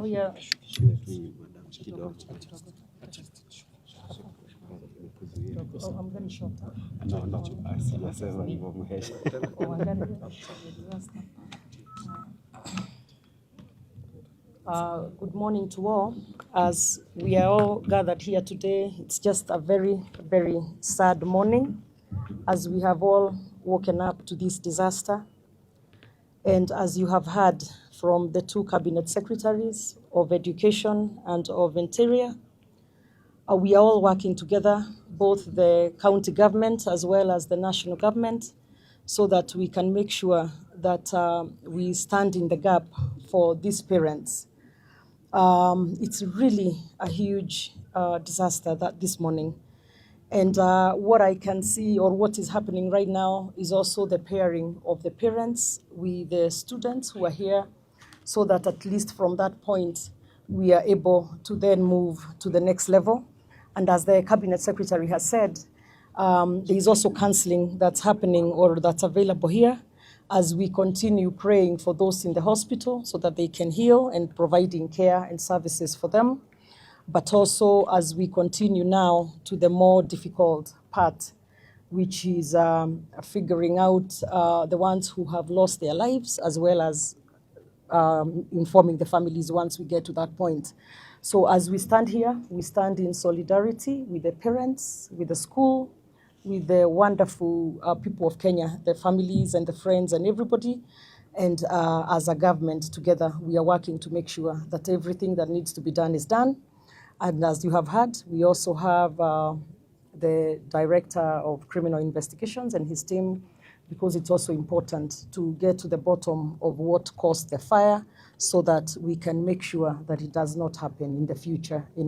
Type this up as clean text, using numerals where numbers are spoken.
Yeah. I'm very short. Good morning to all. As we are all gathered here today, it's just a very, very sad morning as we have all woken up to this disaster. And as you have heard from the two cabinet secretaries of Education and of Interior, we are all working together, both the county government as well as the national government, so that we can make sure that we stand in the gap for these parents. It's really a huge disaster that this morning. And what I can see, or what is happening right now, is also the pairing of the parents with the students who are here, so that at least from that point, we are able to then move to the next level. And as the Cabinet Secretary has said, there is also counseling that's happening or that's available here as we continue praying for those in the hospital so that they can heal and providing care and services for them. But also as we continue now to the more difficult part, which is figuring out the ones who have lost their lives, as well as informing the families once we get to that point. So as we stand here, we stand in solidarity with the parents, with the school, with the wonderful people of Kenya, the families and the friends and everybody. And as a government together, we are working to make sure that everything that needs to be done is done. And as you have heard, we also have the Director of Criminal Investigations and his team, because it's also important to get to the bottom of what caused the fire so that we can make sure that it does not happen in the future.